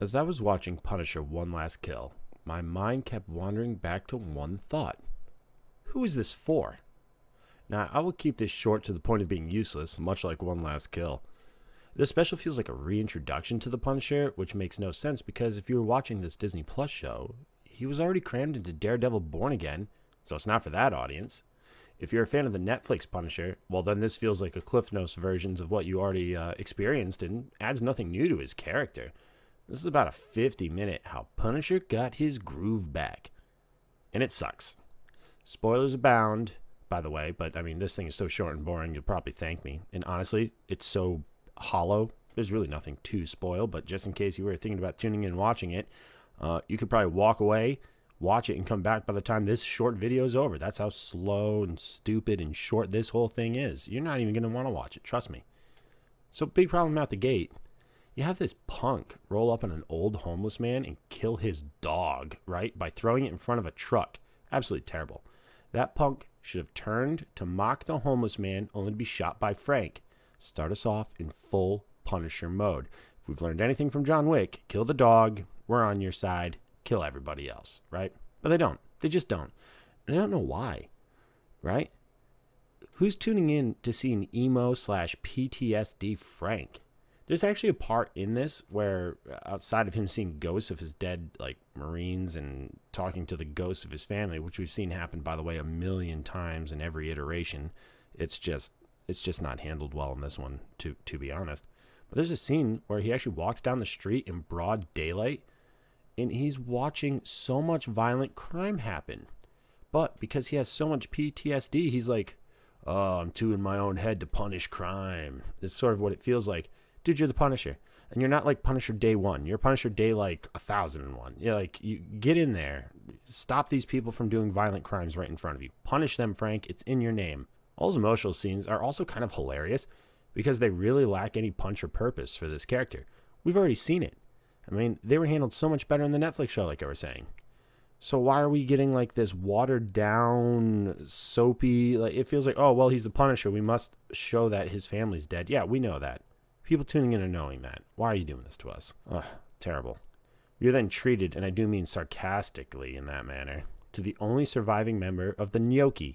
As I was watching Punisher One Last Kill, my mind kept wandering back to one thought. Who is this for? Now, I will keep this short to the point of being useless, much like One Last Kill. This special feels like a reintroduction to the Punisher, which makes no sense because if you were watching this Disney Plus show, he was already crammed into Daredevil Born Again, so it's not for that audience. If you're a fan of the Netflix Punisher, well then this feels like a Cliff Notes versions of what you already experienced and adds nothing new to his character. This is about a 50-minute how Punisher got his groove back. And it sucks. Spoilers abound, by the way, but I mean, this thing is so short and boring, you'll probably thank me. And honestly, it's so hollow, there's really nothing to spoil, but just in case you were thinking about tuning in and watching it, you could probably walk away, watch it, and come back by the time this short video is over. That's how slow and stupid and short this whole thing is. You're not even going to want to watch it, trust me. So big problem out the gate. You have this punk roll up on an old homeless man and kill his dog, right? By throwing it in front of a truck. Absolutely terrible. That punk should have turned to mock the homeless man only to be shot by Frank. Start us off in full Punisher mode. If we've learned anything from John Wick, kill the dog, we're on your side, kill everybody else, right? But they don't. They just don't. And I don't know why, right? Who's tuning in to see an emo/PTSD Frank? There's actually a part in this where outside of him seeing ghosts of his dead like Marines and talking to the ghosts of his family, which we've seen happen, by the way, a million times in every iteration, it's just not handled well in this one, to be honest. But there's a scene where he actually walks down the street in broad daylight and he's watching so much violent crime happen. But because he has so much PTSD, he's like, oh, I'm too in my own head to punish crime. It's sort of what it feels like. Dude, you're the Punisher. And you're not like Punisher day one. You're Punisher day like 1001. You're like, you get in there. Stop these people from doing violent crimes right in front of you. Punish them, Frank. It's in your name. All those emotional scenes are also kind of hilarious because they really lack any punch or purpose for this character. We've already seen it. I mean, they were handled so much better in the Netflix show, like I was saying. So why are we getting like this watered down, soapy, like it feels like, oh, well, he's the Punisher. We must show that his family's dead. Yeah, we know that. People tuning in are knowing that. Why are you doing this to us? Ugh, terrible. You're then treated, and I do mean sarcastically in that manner, to the only surviving member of the Nucci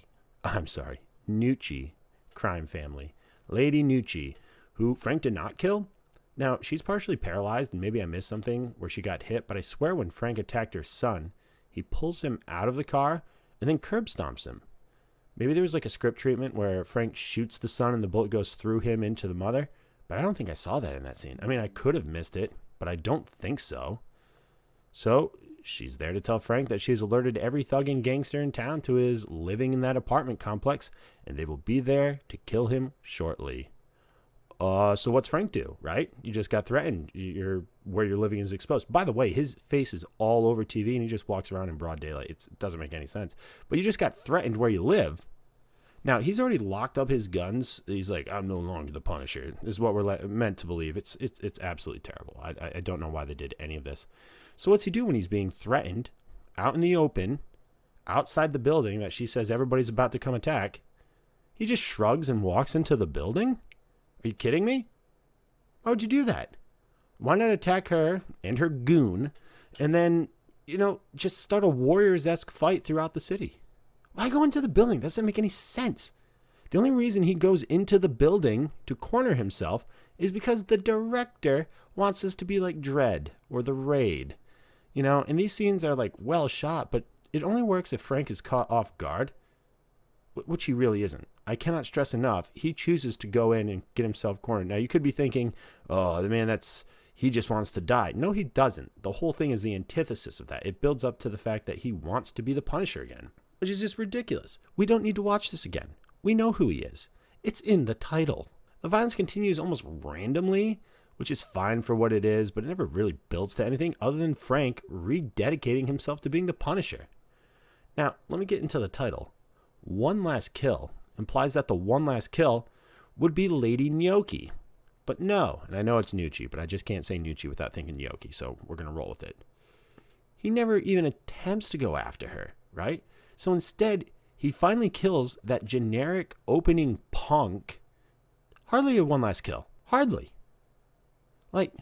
crime family, Lady Nucci, who Frank did not kill. Now, she's partially paralyzed, and maybe I missed something where she got hit, but I swear when Frank attacked her son, he pulls him out of the car and then curb stomps him. Maybe there was like a script treatment where Frank shoots the son and the bullet goes through him into the mother. But I don't think I saw that in that scene. I mean, I could have missed it, but I don't think so. So she's there to tell Frank that she's alerted every thug and gangster in town to his living in that apartment complex, and they will be there to kill him shortly. So what's Frank do, right? You just got threatened. Where you're living is exposed. By the way, his face is all over TV, and he just walks around in broad daylight. It doesn't make any sense. But you just got threatened where you live. Now, he's already locked up his guns. He's like, I'm no longer the Punisher. This is what we're meant to believe. It's absolutely terrible. I don't know why they did any of this. So what's he do when he's being threatened out in the open, outside the building that she says everybody's about to come attack? He just shrugs and walks into the building? Are you kidding me? Why would you do that? Why not attack her and her goon and then, just start a Warriors-esque fight throughout the city? Why go into the building? That doesn't make any sense. The only reason he goes into the building to corner himself is because the director wants us to be like Dredd or The Raid. And these scenes are like well shot, but it only works if Frank is caught off guard, which he really isn't. I cannot stress enough, he chooses to go in and get himself cornered. Now, you could be thinking, oh, the man, he just wants to die. No, he doesn't. The whole thing is the antithesis of that. It builds up to the fact that he wants to be the Punisher again, which is just ridiculous. We don't need to watch this again. We know who he is. It's in the title. The violence continues almost randomly, which is fine for what it is, but it never really builds to anything other than Frank rededicating himself to being the Punisher. Now, let me get into the title. One Last Kill implies that the one last kill would be Lady Gnocchi. But no, and I know it's Nucci, but I just can't say Nucci without thinking Gnocchi, so we're going to roll with it. He never even attempts to go after her, right? So instead, he finally kills that generic opening punk. Hardly a one last kill. Hardly. Like,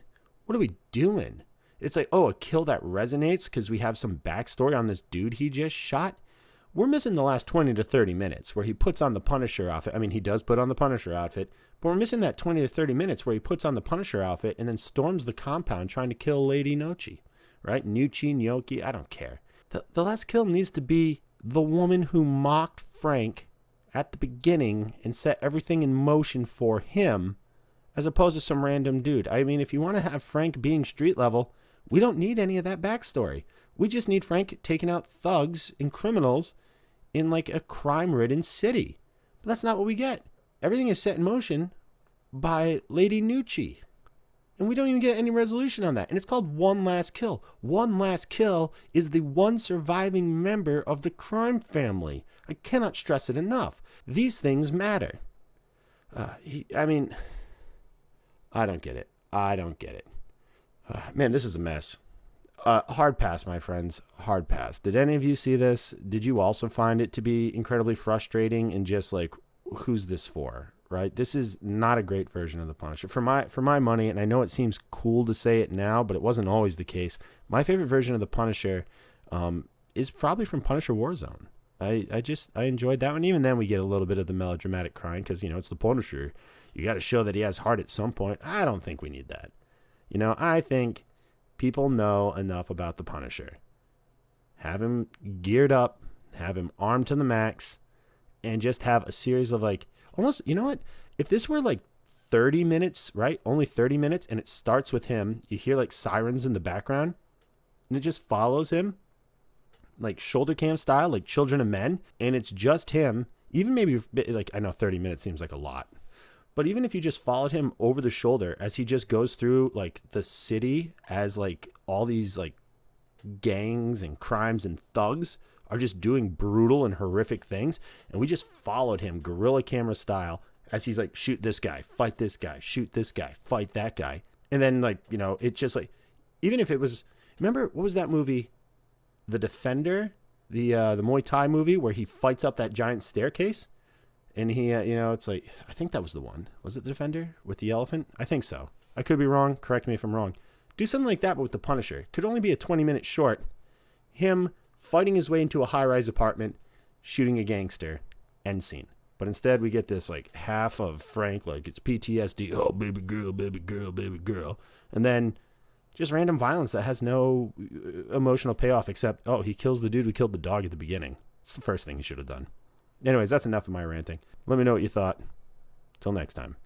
what are we doing? It's like, oh, a kill that resonates because we have some backstory on this dude he just shot. We're missing the last 20 to 30 minutes where he puts on the Punisher outfit. I mean, he does put on the Punisher outfit, but we're missing that 20 to 30 minutes where he puts on the Punisher outfit and then storms the compound trying to kill Lady Nochi, right? Nucci, Gnocchi, I don't care. The last kill needs to be the woman who mocked Frank at the beginning and set everything in motion for him as opposed to some random dude. I mean, if you want to have Frank being street level, we don't need any of that backstory. We just need Frank taking out thugs and criminals in like a crime-ridden city. But that's not what we get. Everything is set in motion by Lady Nucci. And we don't even get any resolution on that. And it's called One Last Kill. One Last Kill is the one surviving member of the crime family. I cannot stress it enough. These things matter. I don't get it. I don't get it. Man, this is a mess. Hard pass, my friends. Hard pass. Did any of you see this? Did you also find it to be incredibly frustrating and just like, who's this for? Right? This is not a great version of the Punisher. For my money, and I know it seems cool to say it now, but it wasn't always the case. My favorite version of the Punisher is probably from Punisher Warzone. I enjoyed that one. Even then, we get a little bit of the melodramatic crying because, it's the Punisher. You got to show that he has heart at some point. I don't think we need that. I think people know enough about the Punisher. Have him geared up, have him armed to the max, and just have a series of like, almost, you know what? If this were like 30 minutes, right? Only 30 minutes, and it starts with him, you hear like sirens in the background, and it just follows him, like shoulder cam style, like Children of Men, and it's just him. Even maybe, like, I know 30 minutes seems like a lot, but even if you just followed him over the shoulder as he just goes through like the city as like all these like gangs and crimes and thugs are just doing brutal and horrific things, and we just followed him guerrilla camera style as he's like, shoot this guy, fight this guy, shoot this guy, fight that guy. And then like, it just like, even if it was, remember what was that movie, The Defender, the Muay Thai movie where he fights up that giant staircase? And he, it's like, I think that was the one. Was it The Defender with the elephant? I think so. I could be wrong. Correct me if I'm wrong. Do something like that, but with the Punisher. Could only be a 20-minute short. Him fighting his way into a high-rise apartment, shooting a gangster, end scene. But instead, we get this like half of Frank, like it's PTSD. Oh, baby girl, baby girl, baby girl. And then just random violence that has no emotional payoff except, oh, he kills the dude who killed the dog at the beginning. It's the first thing he should have done. Anyways, that's enough of my ranting. Let me know what you thought. Till next time.